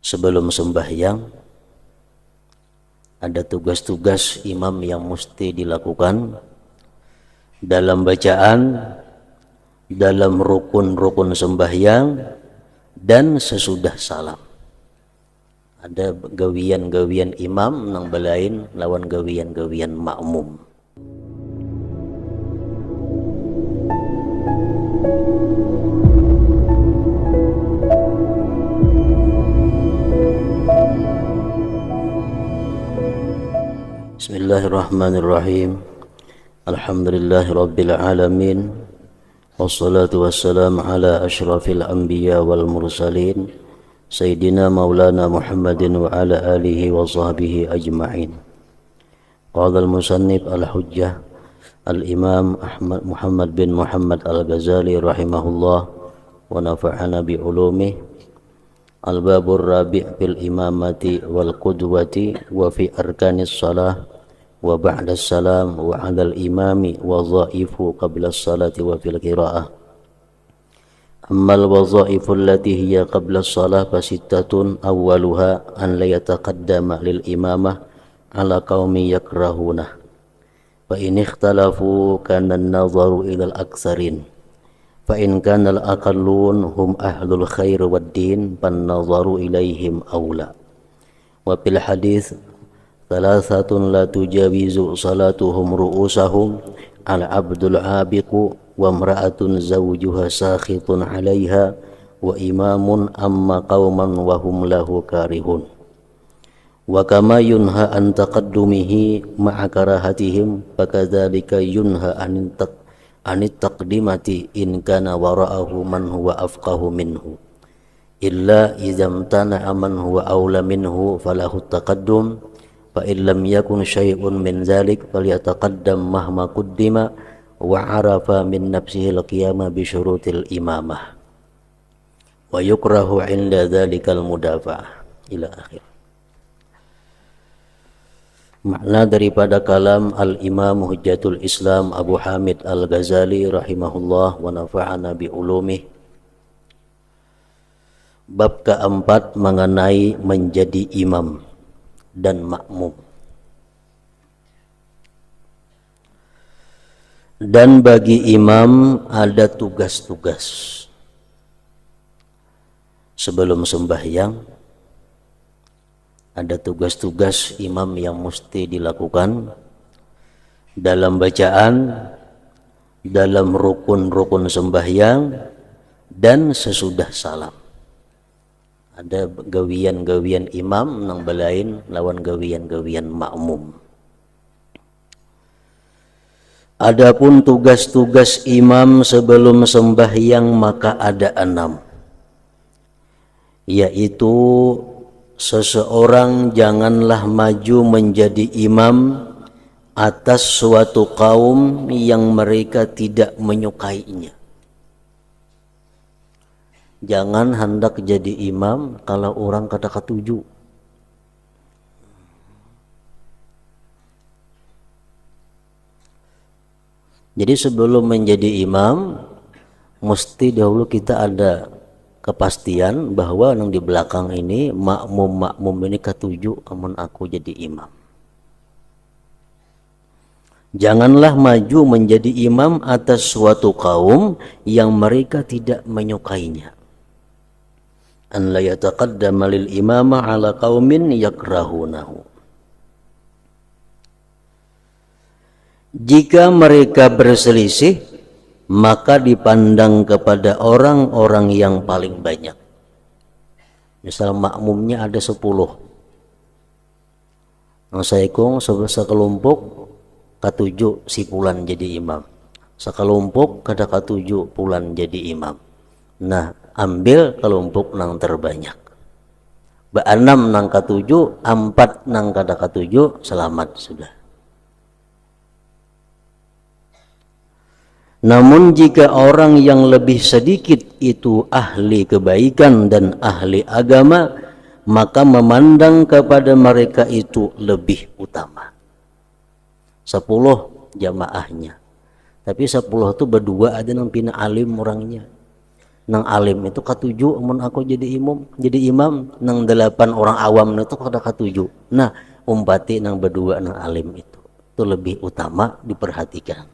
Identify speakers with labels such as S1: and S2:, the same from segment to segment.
S1: Sebelum sembahyang ada tugas-tugas imam yang mesti dilakukan dalam bacaan, dalam rukun-rukun sembahyang, dan sesudah salam. Ada gawian-gawian imam nang belain lawan gawian-gawian makmum. Bismillahirrahmanirrahim. Alhamdulillahi rabbil alamin. Wassalatu wassalamu ala asyrafil anbiya wal mursalin Sayyidina maulana Muhammadin wa ala alihi wa sahbihi ajma'in. Qala al-musannif al-hujjah al-imam Ahmad Muhammad bin Muhammad al-Ghazali rahimahullah wa nafa'ana bi ulumih. Al-babur rabi' fil imamati wal qudwati wa fi arkanis salah wa ba'da salam wa 'alal imami wadha'ifu qabla as-salati wa fil qira'ah. Ammal wadha'ifu allati hiya qabla as-salah fasittatun awwaluha an la yataqaddama lil imamah 'ala qaumi yakrahuna fa in ikhtalafu kana an-nadharu ila al-aktsarin fa in kana al-aqallun hum ahlul khair wad-din fan-nadharu ilaihim awla. Wa fil hadits thalathatun la tujawizu salatuhum ru'usahum al-abdul abiqu wa imra'atun zawjuha sakhitun 'alaiha wa imamun amma qauman wa hum lahu karihun. Wa kama yunha an taqaddumihi ma'a karahatihim fakadzalika yunha anit taqdimati in kana wara'ahu man huwa afqahu minhu illa idzam tana'a man huwa awla minhu falahu taqaddum fa in lam yakun syai'un min dzalik falyataqaddam mahma quddima wa arafa min nafsihi al-qiyama bi syurutil imamah wa yukrahu 'inda dzalikal mudafa'ah ila akhir. Makna daripada kalam al-Imam Hujjatul Islam Abu Hamid al-Ghazali rahimahullah wa nafa'ana bi ulumih. Bab keempat mengenai menjadi imam dan makmum. Dan bagi imam ada tugas-tugas. Sebelum sembahyang ada tugas-tugas imam yang mesti dilakukan dalam bacaan, dalam rukun-rukun sembahyang, dan sesudah salam. Ada gawian-gawian imam nang belain lawan gawian-gawian makmum. Adapun tugas-tugas imam sebelum sembahyang maka ada 6, yaitu seseorang janganlah maju menjadi imam atas suatu kaum yang mereka tidak menyukainya. Jangan hendak jadi imam kalau orang kada ketuju. Jadi sebelum menjadi imam mesti dahulu kita ada kepastian bahwa yang di belakang ini makmum ini ketuju amun aku jadi imam. Janganlah maju menjadi imam atas suatu kaum yang mereka tidak menyukainya. An la yataqaddama lil imama ala qaumin yakrahunahu. Jika mereka berselisih, maka dipandang kepada orang-orang yang paling banyak. Misal makmumnya ada 10, saikung sekelompok ketujuh si pulan jadi imam, sekelompok kada ketujuh pulan jadi imam. Nah, ambil kelompok nang terbanyak. 6 nang ketujuh, 4 nang kada ketujuh, selamat sudah. Namun jika orang yang lebih sedikit itu ahli kebaikan dan ahli agama, maka memandang kepada mereka itu lebih utama. 10 jamaahnya, tapi 10 itu berdua ada yang pina alim orangnya. nang alim itu katuju mun aku jadi imam nang 8 orang awam itu kada katuju. Nah umpati nang berdua nang alim itu lebih utama diperhatikan.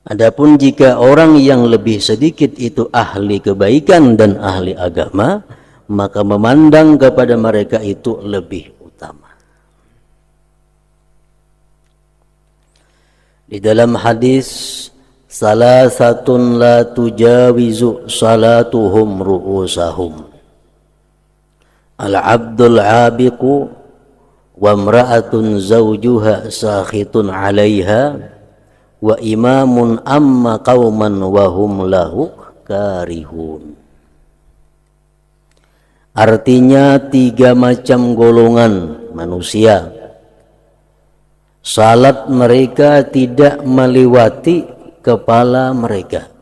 S1: Adapun jika orang yang lebih sedikit itu ahli kebaikan dan ahli agama, maka memandang kepada mereka itu lebih utama. Di dalam hadis, salasatun la tujawizu salatuhum ru'usahum, al-abdul abiqu wa imra'atun zawjuha sakhitun 'alaiha wa imamun amma qauman wa hum lahu karihun. Artinya 3 macam golongan manusia, salat mereka tidak melewati kepala mereka.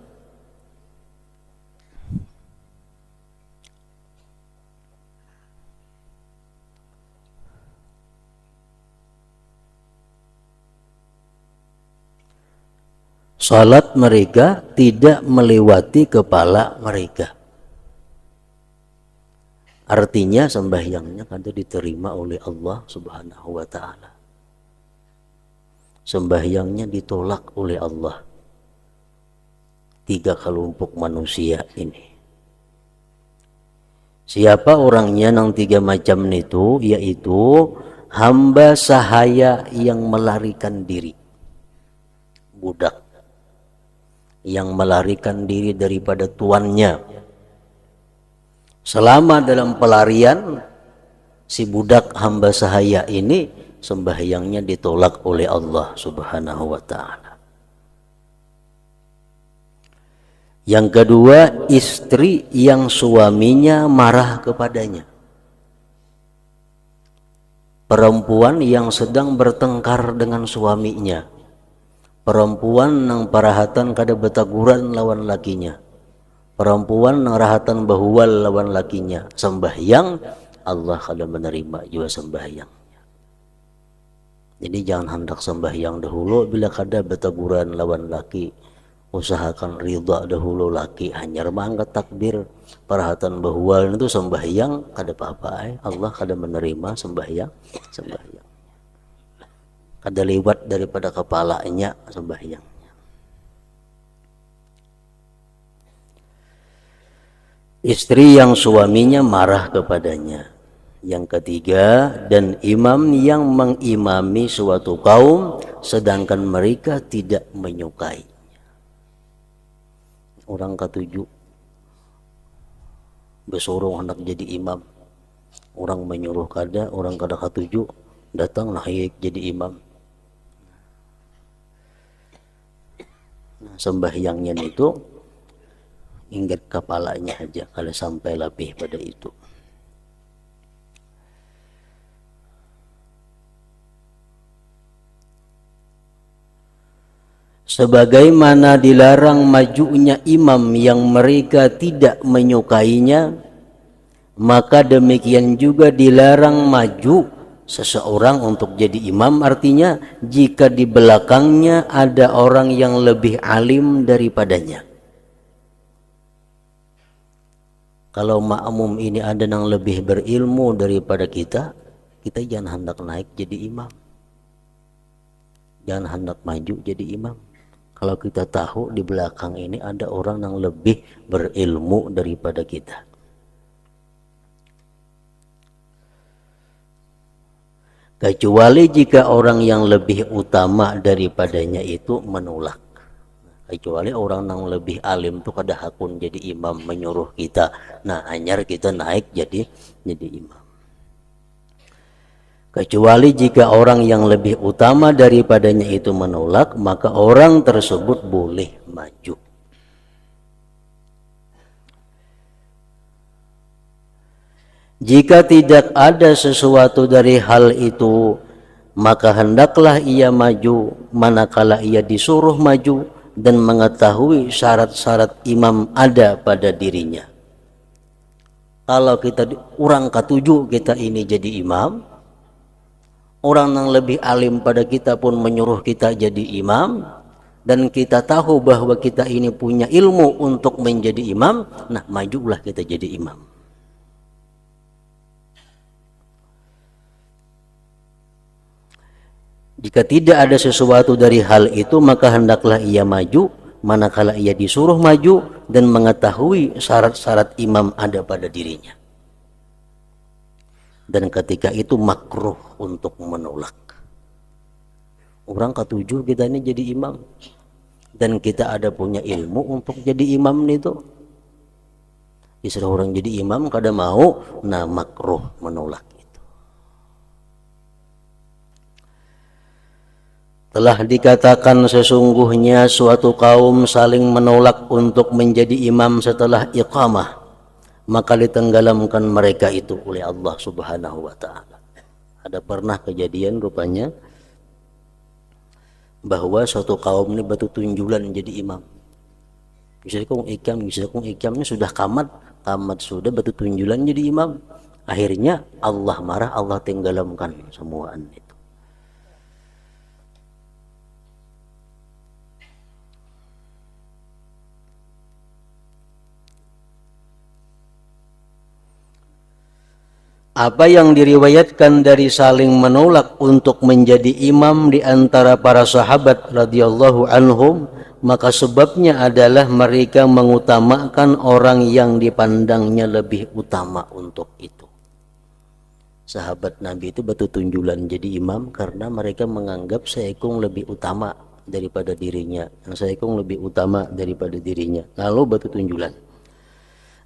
S1: Salat mereka tidak melewati kepala mereka. Artinya sembahyangnya kada diterima oleh Allah Subhanahu wa ta'ala. Sembahyangnya ditolak oleh Allah. 3 kelompok manusia ini. Siapa orangnya nang 3 macam itu? Yaitu hamba sahaya yang melarikan diri, budak yang melarikan diri daripada tuannya. Selama dalam pelarian, si budak hamba sahaya ini sembahyangnya ditolak oleh Allah Subhanahu wa ta'ala. Yang kedua, istri yang suaminya marah kepadanya. Perempuan yang sedang bertengkar dengan suaminya. Perempuan nang parahatan kada betaguran lawan lakinya. Perempuan nang rahatan bahual lawan lakinya. Sembahyang Allah kada menerima juga sembahyangnya. Jadi jangan hendak sembahyang dahulu bila kada betaguran lawan laki. Usahakan ridha dahulu laki. Hanyar mangkat takbir parahatan bahual itu sembahyang kada apa-apa. Allah kada menerima sembahyang. Kada lewat daripada kepalanya sembahyangnya. Istri yang suaminya marah kepadanya. Yang ketiga, dan imam yang mengimami suatu kaum sedangkan mereka tidak menyukai. Orang ketujuh besorong hendak jadi imam. Orang menyuruh kada, orang kada ketujuh datang naik jadi imam. Sembahyangnya itu ingat kepalanya aja kalau sampai lebih pada itu. Sebagaimana dilarang majunya imam yang mereka tidak menyukainya, maka demikian juga dilarang maju seseorang untuk jadi imam. Artinya jika di belakangnya ada orang yang lebih alim daripadanya. Kalau makmum ini ada yang lebih berilmu daripada kita jangan hendak naik jadi imam. Jangan hendak maju jadi imam. Kalau kita tahu di belakang ini ada orang yang lebih berilmu daripada kita. Kecuali jika orang yang lebih utama daripadanya itu menolak. Kecuali orang yang lebih alim itu kada hakun jadi imam menyuruh kita. Nah, anyar kita naik jadi imam. Kecuali jika orang yang lebih utama daripadanya itu menolak, maka orang tersebut boleh maju. Jika tidak ada sesuatu dari hal itu, maka hendaklah ia maju manakala ia disuruh maju dan mengetahui syarat-syarat imam ada pada dirinya. Kalau kita orang ketujuh kita ini jadi imam, orang yang lebih alim pada kita pun menyuruh kita jadi imam, dan kita tahu bahwa kita ini punya ilmu untuk menjadi imam, nah majulah kita jadi imam. Jika tidak ada sesuatu dari hal itu, maka hendaklah ia maju manakala ia disuruh maju dan mengetahui syarat-syarat imam ada pada dirinya. Dan ketika itu makruh untuk menolak. Orang ketujuh kita ini jadi imam dan kita ada punya ilmu untuk jadi imam itu. Disuruh orang jadi imam kada mau, nah makruh menolak. Telah dikatakan sesungguhnya suatu kaum saling menolak untuk menjadi imam setelah iqamah, maka ditenggelamkan mereka itu oleh Allah Subhanahu wa ta'ala. Ada pernah kejadian rupanya bahwa suatu kaum ini batu tunjulan jadi imam. Bisa kong ikam ini sudah kamat sudah batu tunjulan jadi imam. Akhirnya Allah marah, Allah tenggelamkan semuaan itu. Apa yang diriwayatkan dari saling menolak untuk menjadi imam di antara para sahabat radhiyallahu anhum, maka sebabnya adalah mereka mengutamakan orang yang dipandangnya lebih utama untuk itu. Sahabat Nabi itu batu tunjulan jadi imam karena mereka menganggap seekung lebih utama daripada dirinya, seekung lebih utama daripada dirinya, lalu batu tunjulan.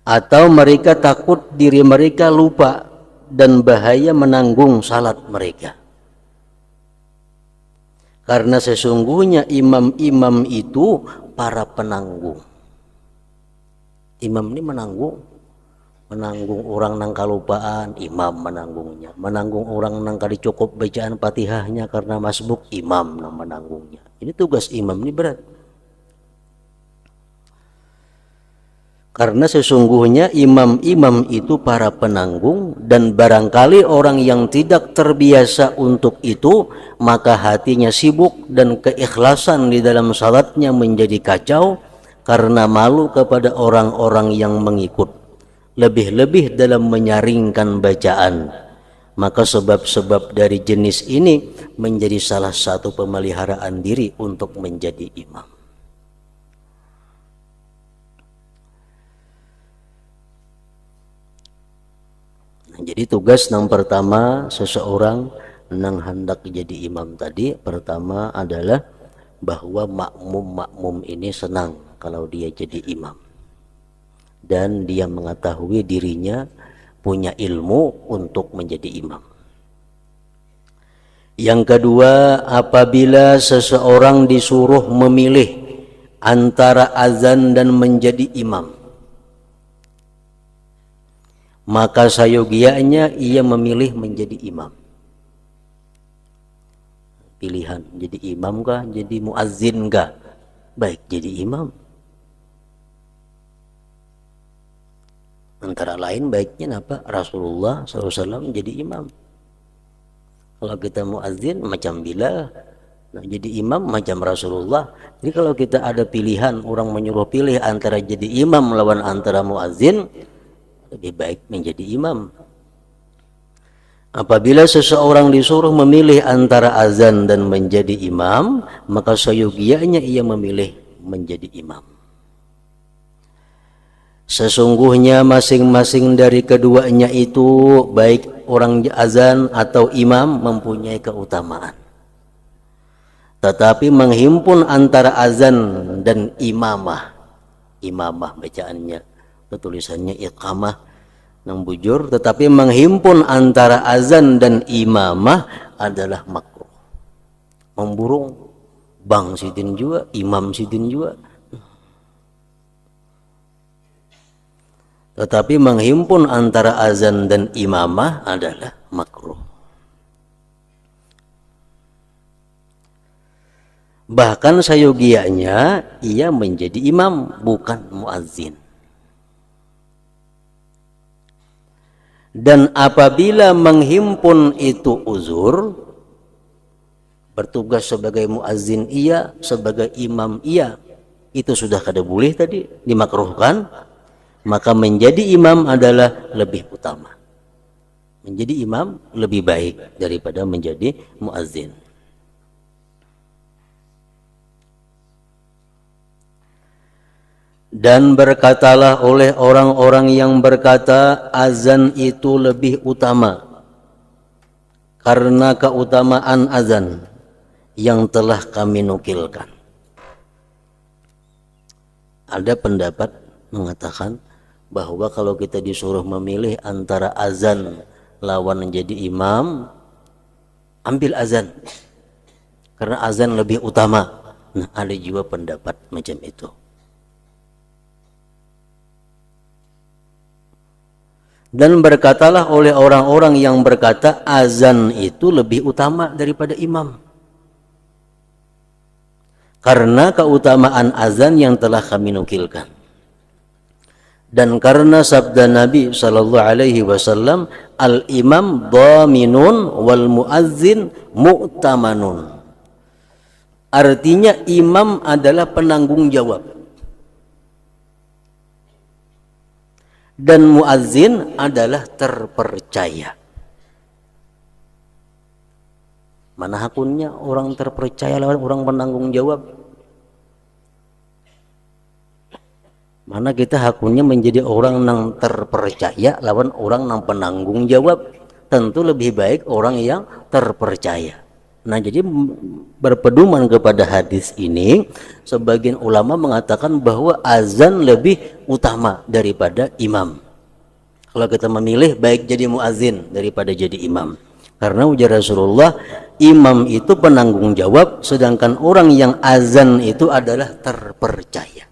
S1: Atau mereka takut diri mereka lupa dan bahaya menanggung salat mereka. Karena sesungguhnya imam-imam itu para penanggung. Imam ini menanggung orang nang kalupaan, imam menanggungnya. Menanggung orang nang kali cukup bacaan Fatihahnya karena masbuk, imam nang menanggungnya. Ini tugas imam ini berat. Karena sesungguhnya imam-imam itu para penanggung, dan barangkali orang yang tidak terbiasa untuk itu, maka hatinya sibuk dan keikhlasan di dalam salatnya menjadi kacau karena malu kepada orang-orang yang mengikut. Lebih-lebih dalam menyaringkan bacaan. Maka sebab-sebab dari jenis ini menjadi salah satu pemeliharaan diri untuk menjadi imam. Jadi tugas yang pertama seseorang yang hendak jadi imam tadi, pertama adalah bahwa makmum ini senang kalau dia jadi imam dan dia mengetahui dirinya punya ilmu untuk menjadi imam. Yang kedua, apabila seseorang disuruh memilih antara azan dan menjadi imam, maka sayogianya ia memilih menjadi imam. Pilihan, jadi imam kah, jadi muazzin kah? Baik, jadi imam. Antara lain baiknya apa? Rasulullah SAW jadi imam. Kalau kita muazzin macam Bilal, nah, jadi imam macam Rasulullah. Jadi kalau kita ada pilihan, orang menyuruh pilih antara jadi imam lawan antara muazzin, lebih baik menjadi imam. Apabila seseorang disuruh memilih antara azan dan menjadi imam, maka sayogianya ia memilih menjadi imam. Sesungguhnya masing-masing dari keduanya itu, baik orang azan atau imam, mempunyai keutamaan. Tetapi menghimpun antara azan dan imamah bacaannya, tulisannya iqamah nang bujur, tetapi menghimpun antara azan dan imamah adalah makruh. Memburung bang sidin juga, imam sidin juga. Tetapi menghimpun antara azan dan imamah adalah makruh. Bahkan sayogianya ia menjadi imam, bukan muazzin. Dan apabila menghimpun itu uzur, bertugas sebagai muazzin iya, sebagai imam iya, itu sudah kada boleh tadi, dimakruhkan. Maka menjadi imam adalah lebih utama. Menjadi imam lebih baik daripada menjadi muazzin. Dan berkatalah oleh orang-orang yang berkata azan itu lebih utama karena keutamaan azan yang telah kami nukilkan. Ada pendapat mengatakan bahwa kalau kita disuruh memilih antara azan lawan menjadi imam, ambil azan karena azan lebih utama. Nah, ada juga pendapat macam itu. Dan berkatalah oleh orang-orang yang berkata azan itu lebih utama daripada imam karena keutamaan azan yang telah kami nukilkan, dan karena sabda Nabi sallallahu alaihi wasallam, al imam dhaminun wal muazzin mu'tamanun. Artinya imam adalah penanggung jawab dan muazzin adalah terpercaya. Mana hakunnya orang terpercaya lawan orang penanggung jawab? Mana kita hakunnya menjadi orang yang terpercaya lawan orang yang penanggung jawab? Tentu lebih baik orang yang terpercaya. Nah, jadi berpedoman kepada hadis ini, sebagian ulama mengatakan bahwa azan lebih utama daripada imam. Kalau kita memilih, baik jadi muazzin daripada jadi imam. Karena ujar Rasulullah, imam itu penanggung jawab, sedangkan orang yang azan itu adalah terpercaya.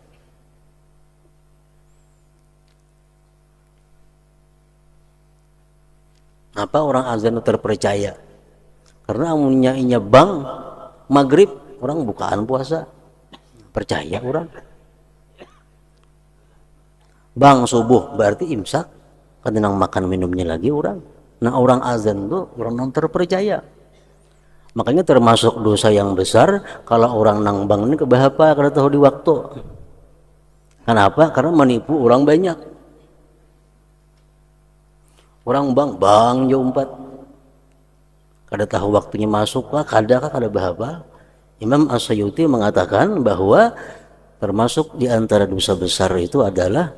S1: Apa orang azan itu terpercaya? Karena amunnya bang maghrib, orang bukaan puasa, percaya orang. Bang subuh berarti imsak, kan tenang makan minumnya lagi orang. Nah, orang azan itu orang yang terpercaya. Makanya termasuk dosa yang besar kalau orang nang bang ini kebahapa kada tahu di waktu. Kenapa? Karena menipu orang banyak. Orang bang jam 4. Kada tahu waktunya masuk kah, kada bahapa. Imam As-Suyuti mengatakan bahwa termasuk di antara dosa besar itu adalah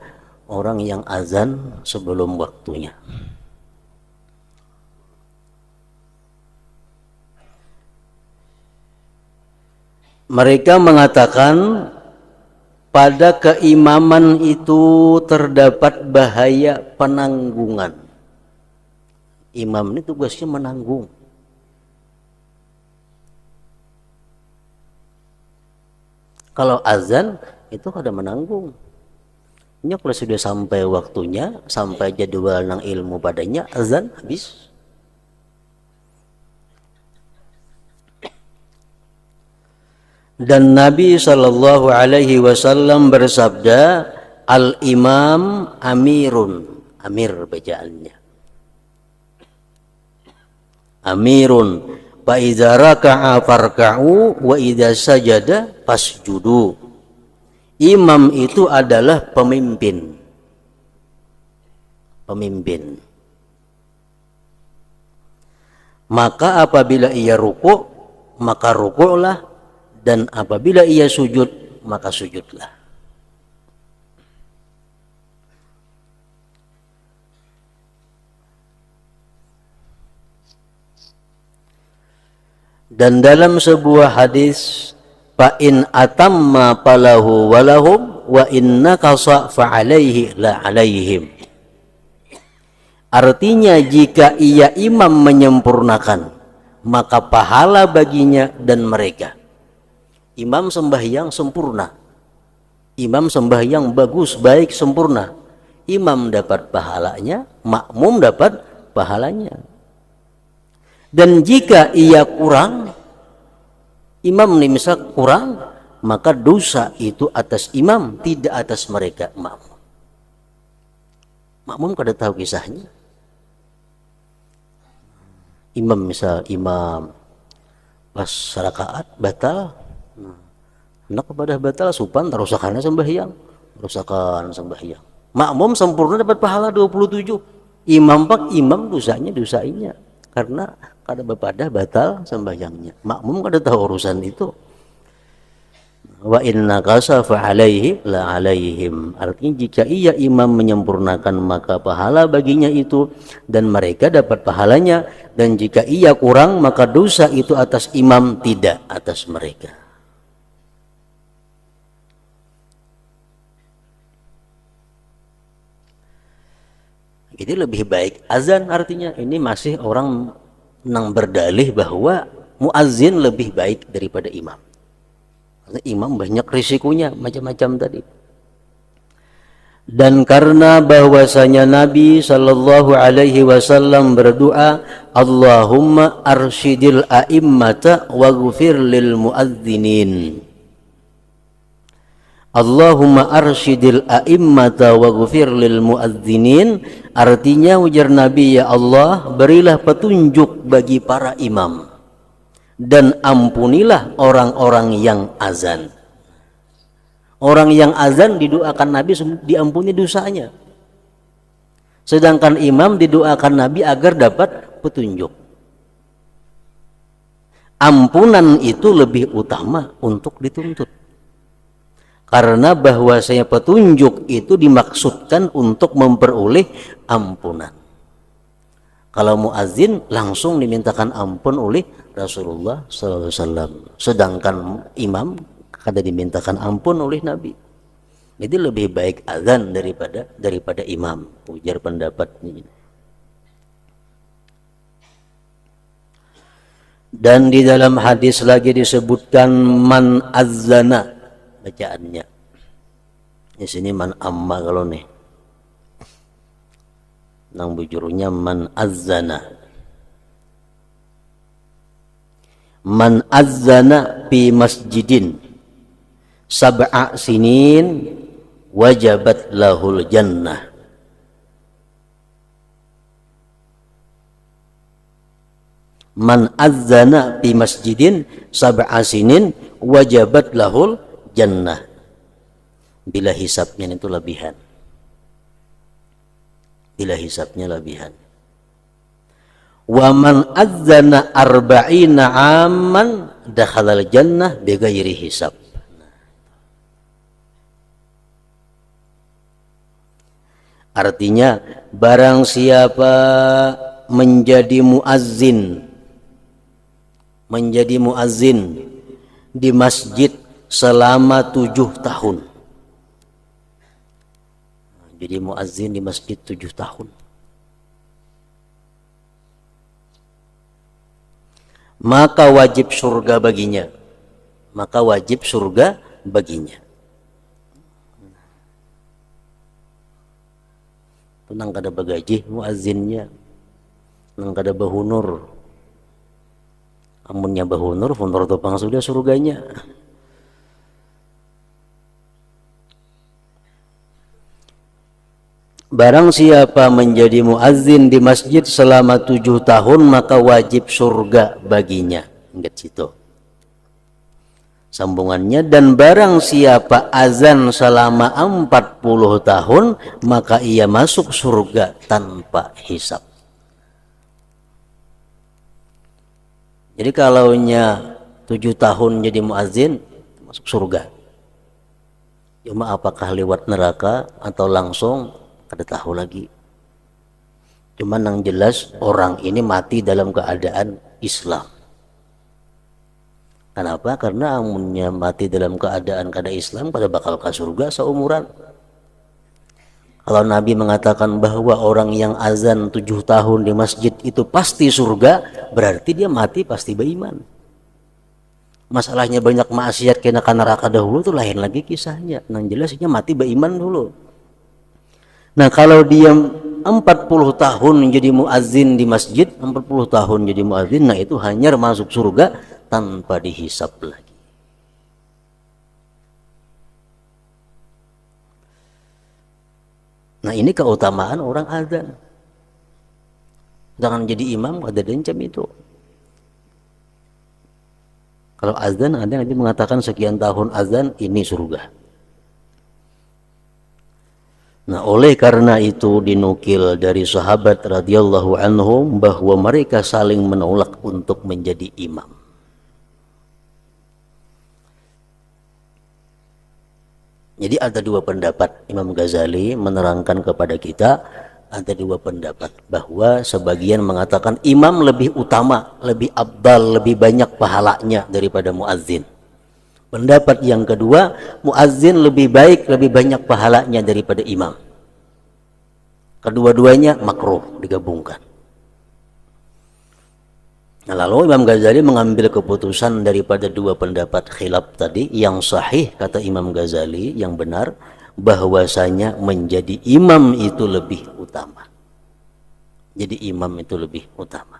S1: orang yang azan sebelum waktunya. Mereka mengatakan pada keimaman itu terdapat bahaya penanggungan. Imam ini tugasnya menanggung. Kalau azan itu kada menanggung. Ini kalau sudah sampai waktunya, sampai jadwal nang ilmu padanya, azan habis. Dan Nabi sallallahu alaihi wasallam bersabda, al-imam amirun, amir bacaannya. Amirun, fa idza raka'a farka'u wa idza sajada fasjudu. Imam itu adalah pemimpin. Pemimpin. Maka apabila ia rukuk, maka rukuklah. Dan apabila ia sujud, maka sujudlah. Dan dalam sebuah hadis, fa in atamma falahu walahum wa inna qasa fa alaihi la alaihim. Artinya jika ia imam menyempurnakan, maka pahala baginya dan mereka. Imam sembahyang sempurna, imam sembahyang bagus, baik, sempurna, imam dapat pahalanya, makmum dapat pahalanya. Dan jika ia kurang, imam ini misal kurang, maka dosa itu atas imam, tidak atas mereka makmum. Makmum kada tahu kisahnya. Imam misal imam pas rakaat batal, hendak kepada batal supan tarusakannya sembahyang, rusakan sembahyang. Makmum sempurna dapat pahala 27. Imam pak imam dosanya karena kada bepada batal sembahyangnya. Makmum kada tahu urusan itu. Wa inna kasafa alaihi la alaihim. Artinya jika ia imam menyempurnakan maka pahala baginya itu dan mereka dapat pahalanya, dan jika ia kurang maka dosa itu atas imam, tidak atas mereka. Jadi lebih baik azan, artinya ini masih orang nang berdalih bahwa muazzin lebih baik daripada imam. Karena imam banyak risikonya macam-macam tadi. Dan karena bahwasanya Nabi sallallahu alaihi wasallam berdoa, Allahumma arsyidil a'immata waghfir lil muadzinin. Allahumma arsyidil a'immata waghfir lil muadzinin. Artinya ujar Nabi, ya Allah berilah petunjuk bagi para imam dan ampunilah orang-orang yang azan. Orang yang azan didoakan Nabi diampuni dosanya, sedangkan imam didoakan Nabi agar dapat petunjuk. Ampunan itu lebih utama untuk dituntut, karena bahwasanya petunjuk itu dimaksudkan untuk memperoleh ampunan. Kalau muazin langsung dimintakan ampun oleh Rasulullah SAW, sedangkan imam kada dimintakan ampun oleh Nabi. Jadi lebih baik azan daripada imam, ujar pendapat ini. Dan di dalam hadis lagi disebutkan man azzana, bacaannya di sini man amma, kalau nih nang bujurnya man azzana. Man azzana fi masjidin sab'a sinin wajabat lahul jannah. Man azzana fi masjidin sab'a sinin wajabat lahul jannah. Bila hisabnya itu lebihan, bila hisabnya lebihan. Wa man adzana arba'ina amman dakhalal jannah bighairi hisab. Artinya barang siapa menjadi muazzin di masjid selama 7 tahun. Jadi muazzin di masjid 7 tahun, maka wajib surga baginya. Maka wajib surga baginya. Nang kada bagaji muazzinnya, nang kada bahunur. Amunnya bahunur, hunur topang sudah surganya. Barang siapa menjadi muazzin di masjid selama 7 tahun maka wajib surga baginya. Ingat situ sambungannya. Dan barang siapa azan selama 40 tahun maka ia masuk surga tanpa hisab. Jadi kalaunya 7 tahun jadi muazzin masuk surga, cuma apakah lewat neraka atau langsung kada tahu lagi. Cuman yang jelas orang ini mati dalam keadaan Islam. Kenapa? Karena amunnya mati dalam keadaan kada Islam pada bakal ke surga seumuran. Kalau Nabi mengatakan bahwa orang yang azan 7 tahun di masjid itu pasti surga, berarti dia mati pasti beriman. Masalahnya banyak maksiat kena ke neraka dahulu itu lain lagi kisahnya. Yang jelasnya mati beriman dulu. Nah kalau dia 40 tahun menjadi muazzin di masjid, 40 tahun jadi muazzin, nah itu hanya masuk surga tanpa dihisab lagi. Nah ini keutamaan orang azan. Jangan jadi imam ada dencam itu. Kalau azan ada yang nanti mengatakan sekian tahun azan ini surga. Nah, oleh karena itu dinukil dari sahabat radhiyallahu anhum bahwa mereka saling menolak untuk menjadi imam. Jadi ada dua pendapat. Imam Ghazali menerangkan kepada kita ada dua pendapat bahwa sebagian mengatakan imam lebih utama, lebih abdal, lebih banyak pahalanya daripada muazzin. Pendapat yang kedua, muazzin lebih baik, lebih banyak pahalanya daripada imam. Kedua-duanya makruh digabungkan. Nah, lalu Imam Ghazali mengambil keputusan daripada dua pendapat khilaf tadi. Yang sahih kata Imam Ghazali, yang benar, bahwasanya menjadi imam itu lebih utama. Jadi imam itu lebih utama.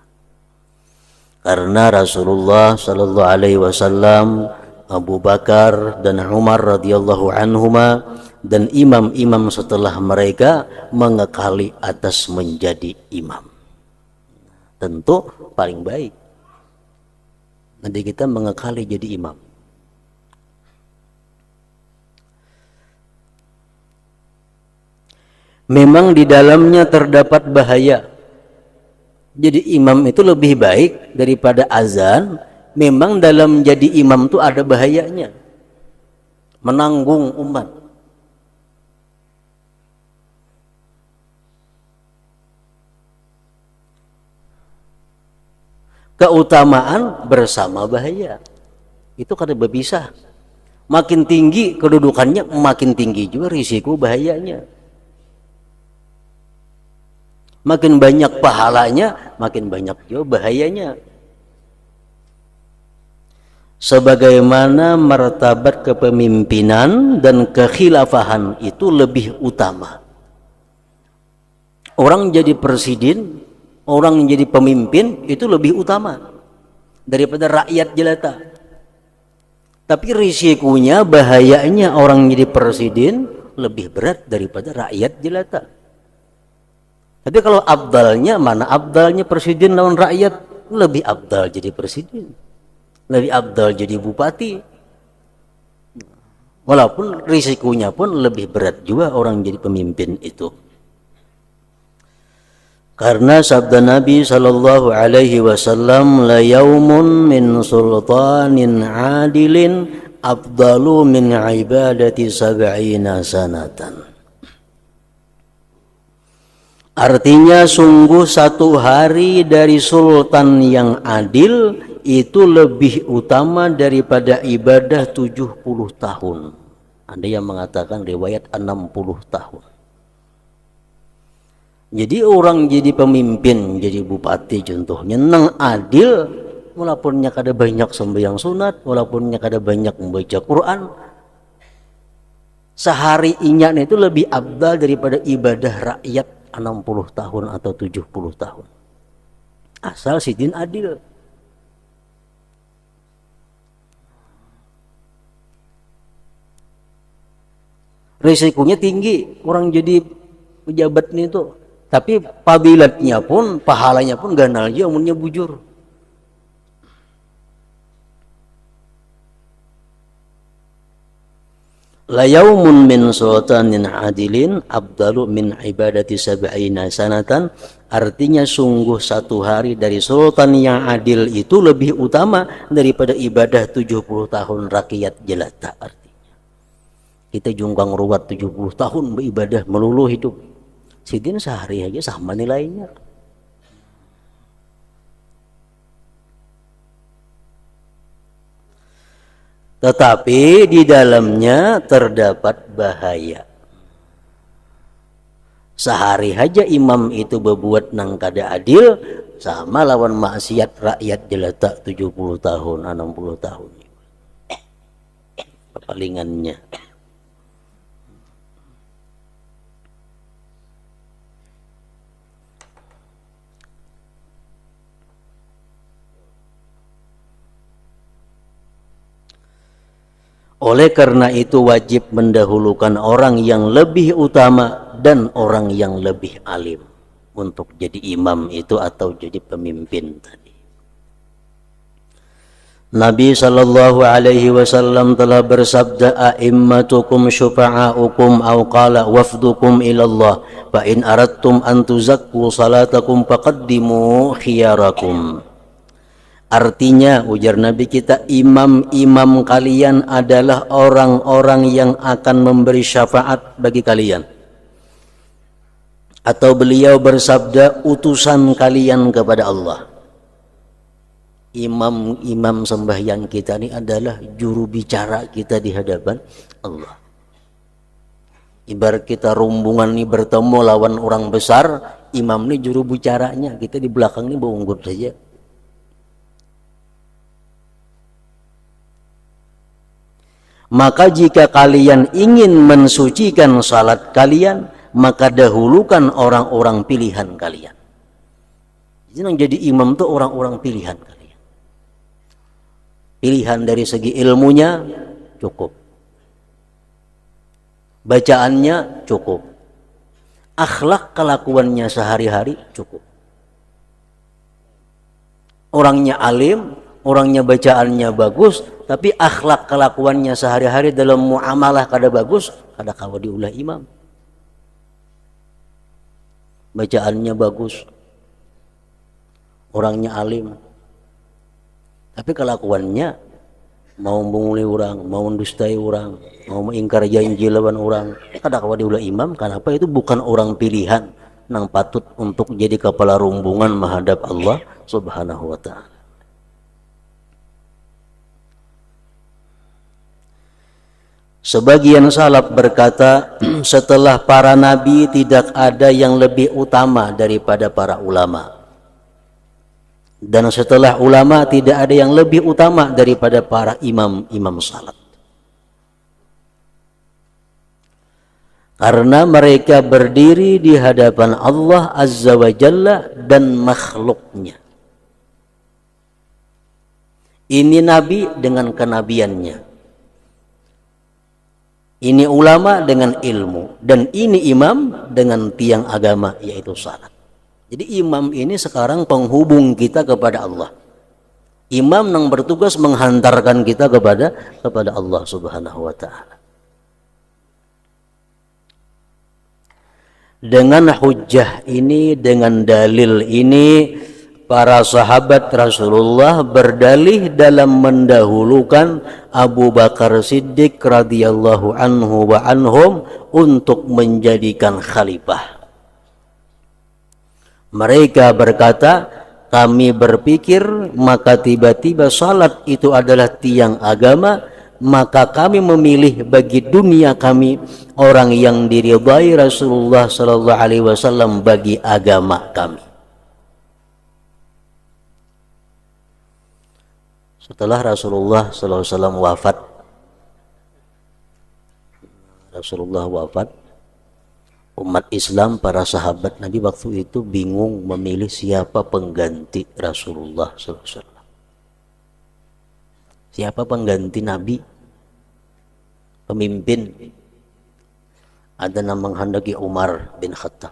S1: Karena Rasulullah sallallahu alaihi wasallam, Abu Bakar dan Umar radhiyallahu anhuma dan imam-imam setelah mereka mengekali atas menjadi imam. Tentu paling baik nanti kita mengekali jadi imam. Memang di dalamnya terdapat bahaya. Jadi imam itu lebih baik daripada azan. Memang dalam jadi imam itu ada bahayanya. Menanggung umat. Keutamaan bersama bahaya. Itu kada berpisah. Makin tinggi kedudukannya, makin tinggi juga risiko bahayanya. Makin banyak pahalanya, makin banyak juga bahayanya. Sebagaimana martabat kepemimpinan dan kekhilafahan itu lebih utama. Orang jadi presiden, orang jadi pemimpin itu lebih utama daripada rakyat jelata. Tapi risikonya, bahayanya orang jadi presiden lebih berat daripada rakyat jelata. Tapi kalau abdalnya, mana abdalnya presiden lawan rakyat? Lebih abdal jadi presiden. Lebih abdal jadi bupati. Walaupun risikonya pun lebih berat juga orang jadi pemimpin itu. Karena sabda Nabi sallallahu alaihi wasallam, la yaumun min sultanin adilin afdalu min ibadati sab'ina sanatan. Artinya sungguh satu hari dari sultan yang adil itu lebih utama daripada ibadah 70 tahun. Ada yang mengatakan riwayat 60 tahun. Jadi orang jadi pemimpin, jadi bupati contohnya, nang adil, walaupunnya kada banyak sembahyang sunat, walaupunnya kada banyak membaca Quran, sehari inya itu lebih abdal daripada ibadah rakyat 60 tahun atau 70 tahun. Asal sidin adil. Risikonya tinggi orang jadi pejabat ini tuh. Tapi fadilatnya pun, pahalanya pun ganal aja umurnya bujur. La yaumun min sultanin adilin abdalu min ibadati sab'ina sanatan. Artinya sungguh satu hari dari sultan yang adil itu lebih utama daripada ibadah 70 tahun rakyat jelata. Artinya kita jungkang ruwat 70 tahun beribadah melulu hidup. Sidin sehari aja sama nilainya. Tetapi di dalamnya terdapat bahaya. Sehari aja imam itu berbuat nang kada adil, sama lawan maksiat rakyat jelata 70 tahun, 60 tahun. Palingannya. Oleh karena itu wajib mendahulukan orang yang lebih utama dan orang yang lebih alim untuk jadi imam itu atau jadi pemimpin tadi. Nabi sallallahu alaihi wasallam telah bersabda, a'immatukum syufa'aukum aw qala wafdukum ilallah fa in aradtum an tuzakku salatakum faqaddimu khiyarakum. Artinya, ujar Nabi kita, imam-imam kalian adalah orang-orang yang akan memberi syafaat bagi kalian. Atau beliau bersabda, utusan kalian kepada Allah. Imam-imam sembahyang kita ini adalah juru bicara kita di hadapan Allah. Ibarat kita rombongan ini bertemu lawan orang besar, imam ini juru bicaranya, kita di belakang ini berunggut saja. Maka jika kalian ingin mensucikan salat kalian, maka dahulukan orang-orang pilihan kalian. Jadi yang jadi imam itu orang-orang pilihan kalian. Pilihan dari segi ilmunya cukup, bacaannya cukup, akhlak kelakuannya sehari-hari cukup. Orangnya alim, orangnya bacaannya bagus, tapi akhlak kelakuannya sehari-hari dalam muamalah kada bagus, kada kawa diulah imam. Bacaannya bagus, orangnya alim, tapi kelakuannya mau menguli orang, mau mendustai orang, mau mengingkar janji lawan orang, kada kawa diulah imam. Kenapa? Itu bukan orang pilihan nang patut untuk jadi kepala rombongan menghadap Allah Subhanahu wa ta'ala. Sebagian salaf berkata, setelah para nabi tidak ada yang lebih utama daripada para ulama. Dan setelah ulama tidak ada yang lebih utama daripada para imam-imam salat. Karena mereka berdiri di hadapan Allah Azza wa Jalla dan makhluknya. Ini nabi dengan kenabiannya. Ini ulama dengan ilmu. Dan ini imam dengan tiang agama, yaitu salat. Jadi imam ini sekarang penghubung kita kepada Allah. Imam yang bertugas menghantarkan kita kepada Allah Subhanahu wa ta'ala. Dengan hujjah ini, dengan dalil ini, para sahabat Rasulullah berdalih dalam mendahulukan Abu Bakar Siddiq radhiyallahu anhu wa anhum untuk menjadikan khalifah. Mereka berkata, kami berpikir maka tiba-tiba salat itu adalah tiang agama, maka kami memilih bagi dunia kami orang yang diridhai Rasulullah sallallahu alaihi wasallam bagi agama kami. Setelah Rasulullah sallallahu alaihi wasallam wafat, umat Islam, para sahabat Nabi waktu itu bingung memilih siapa pengganti Rasulullah SAW. Siapa pengganti Nabi, pemimpin. Ada yang menghendaki Umar bin Khattab.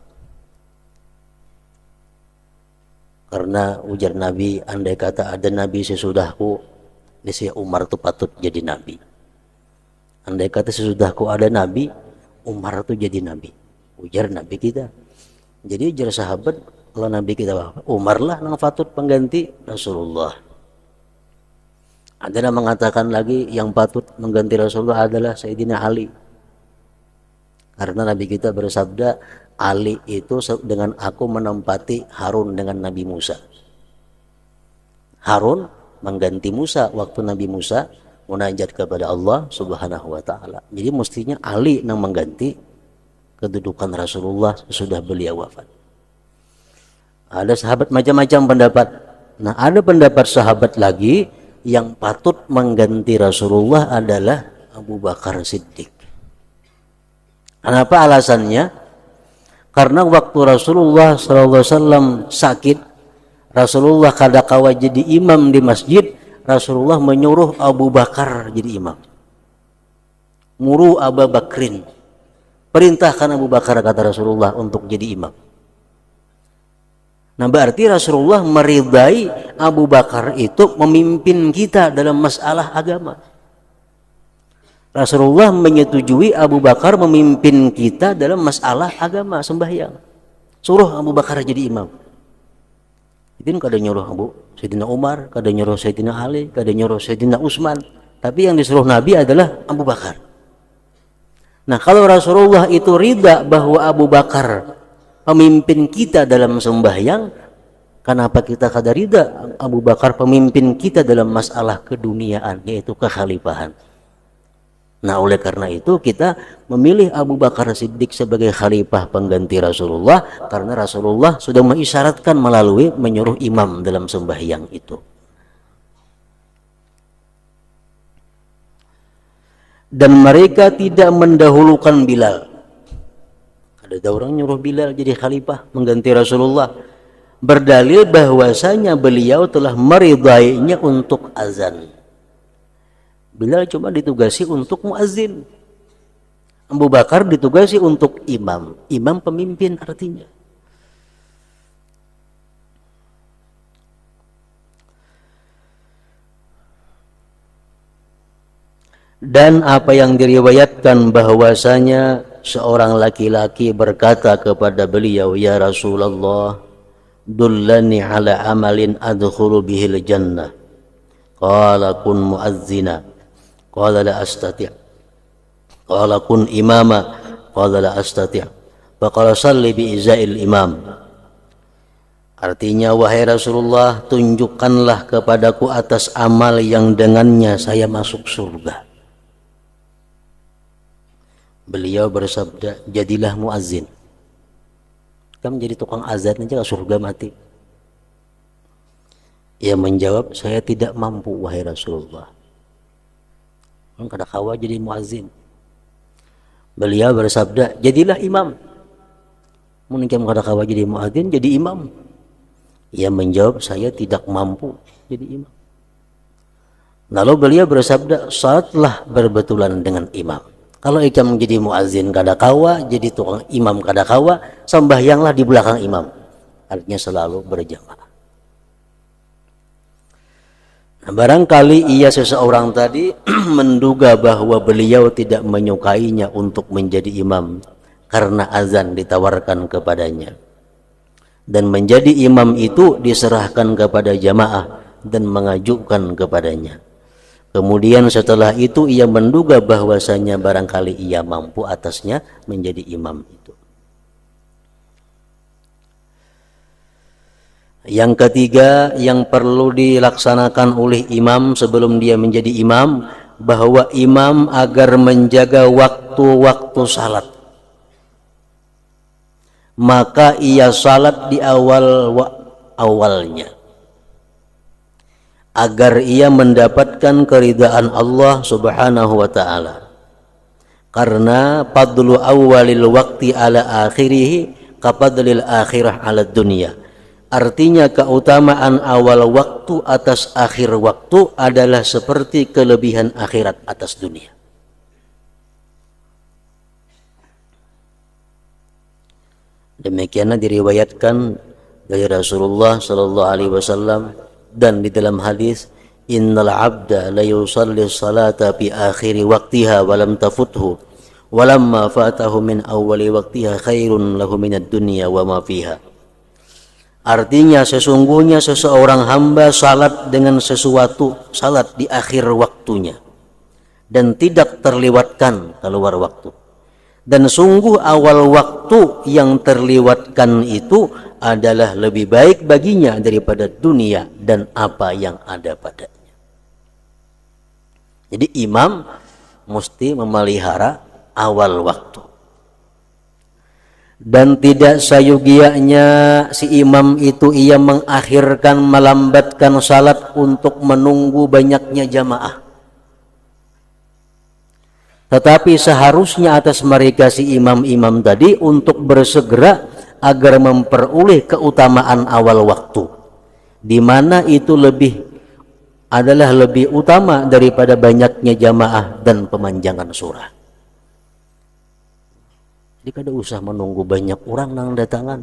S1: Karena ujar Nabi, andai kata ada Nabi sesudahku, niscaya Umar itu patut jadi Nabi. Andai kata sesudahku ada Nabi, Umar itu jadi Nabi. Ujar Nabi kita. Jadi ujar sahabat, kalau Nabi kita Umar lah yang patut pengganti Rasulullah. Ada yang mengatakan lagi yang patut mengganti Rasulullah adalah Sayyidina Ali. Karena Nabi kita bersabda, Ali itu dengan aku menempati Harun dengan Nabi Musa. Harun mengganti Musa waktu Nabi Musa munajat kepada Allah Subhanahu wa ta'ala. Jadi mestinya Ali yang mengganti kedudukan Rasulullah sudah beliau wafat. Ada sahabat macam-macam pendapat. Nah, ada pendapat sahabat lagi yang patut mengganti Rasulullah adalah Abu Bakar Siddiq. Kenapa alasannya? Karena waktu Rasulullah SAW sakit, Rasulullah kada kawa jadi imam di masjid, Rasulullah menyuruh Abu Bakar jadi imam. Muru Abu Bakrin. Perintahkan Abu Bakar, kata Rasulullah, untuk jadi imam. Nah, berarti Rasulullah meridai Abu Bakar itu memimpin kita dalam masalah agama. Rasulullah menyetujui Abu Bakar memimpin kita dalam masalah agama, sembahyang. Suruh Abu Bakar jadi imam. Itu kadang nyuruh Sayyidina Umar, kadang nyuruh Sayyidina Ali, kadang nyuruh Sayyidina Utsman. Tapi yang disuruh Nabi adalah Abu Bakar. Nah, kalau Rasulullah itu ridha bahwa Abu Bakar pemimpin kita dalam sembahyang, kenapa kita kada ridha Abu Bakar pemimpin kita dalam masalah keduniaan, yaitu kekhalifahan? Nah, oleh karena itu kita memilih Abu Bakar Siddiq sebagai khalifah pengganti Rasulullah, karena Rasulullah sudah mengisyaratkan melalui menyuruh imam dalam sembahyang itu. Dan mereka tidak mendahulukan Bilal. Ada orang nyuruh Bilal jadi khalifah mengganti Rasulullah, berdalil bahwasanya beliau telah meridainya untuk azan. Bilal cuma ditugasi untuk muazzin. Abu Bakar ditugasi untuk imam. Imam pemimpin artinya. Dan apa yang diriwayatkan bahwasanya seorang laki-laki berkata kepada beliau, "Ya Rasulullah, dullani ala amalin adkhulu bihil jannah." Qala kun muazzina. Qala la astati'. Qala kun imama. Qala la astati'. Faqala salli bi izail imam. Artinya, wahai Rasulullah, tunjukkanlah kepadaku atas amal yang dengannya saya masuk surga. Beliau bersabda, jadilah muazzin. Kamu jadi tukang azan aja ke surga mati. Ia menjawab, saya tidak mampu wahai Rasulullah. Kada kawa jadi muazzin. Beliau bersabda, jadilah imam. Mungkin kada kawa jadi muazzin, jadi imam. Ia menjawab, saya tidak mampu jadi imam. Lalu beliau bersabda, salatlah berbetulan dengan imam. Kalau ikam jadi muazzin kada kawa, jadi tukang imam kada kawa, sembahyanglah di belakang imam. Artinya selalu berjamaah. Barangkali ia seseorang tadi menduga bahwa beliau tidak menyukainya untuk menjadi imam karena azan ditawarkan kepadanya. Dan menjadi imam itu diserahkan kepada jamaah dan mengajukan kepadanya. Kemudian setelah itu ia menduga bahwasanya barangkali ia mampu atasnya menjadi imam itu. Yang ketiga yang perlu dilaksanakan oleh imam sebelum dia menjadi imam, bahwa imam agar menjaga waktu-waktu salat. Maka ia salat di awalnya. Agar ia mendapatkan keridaan Allah Subhanahu wa ta'ala. Karena fadlu awalil waqti ala akhirih kapadlil akhirah ala dunia. Artinya keutamaan awal waktu atas akhir waktu adalah seperti kelebihan akhirat atas dunia. Demikianlah diriwayatkan dari Rasulullah sallallahu alaihi wasallam, dan di dalam hadis, innal abda la yusalli salata fi akhiri waqtiha wa lam tafuthu wa lamma fatahu min awwali waqtiha khairun lahu minad dunya wa ma fiha. Artinya sesungguhnya seseorang hamba salat dengan sesuatu, salat di akhir waktunya dan tidak terlewatkan keluar waktu. Dan sungguh awal waktu yang terlewatkan itu adalah lebih baik baginya daripada dunia dan apa yang ada padanya. Jadi imam mesti memelihara awal waktu. Dan tidak sayugianya si imam itu ia mengakhirkan, melambatkan salat untuk menunggu banyaknya jamaah. Tetapi seharusnya atas mereka si imam-imam tadi untuk bersegera agar memperoleh keutamaan awal waktu, di mana itu adalah lebih utama daripada banyaknya jamaah dan pemanjangan surah. Jadi kada usah menunggu banyak orang nang datangan.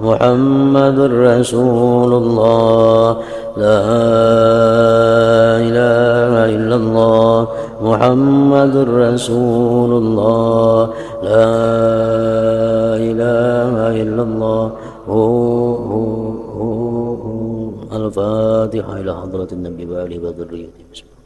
S1: محمد رسول الله لا إله إلا الله محمد رسول الله لا إله إلا الله الفاتحة إلى حضرة النبي وآله وذريته. بسم الله.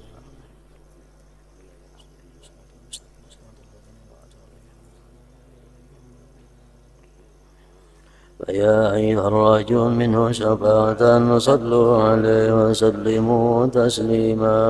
S1: فيا أيها الراجون منه شفاعة صلوا عليه وسلموا تسليما.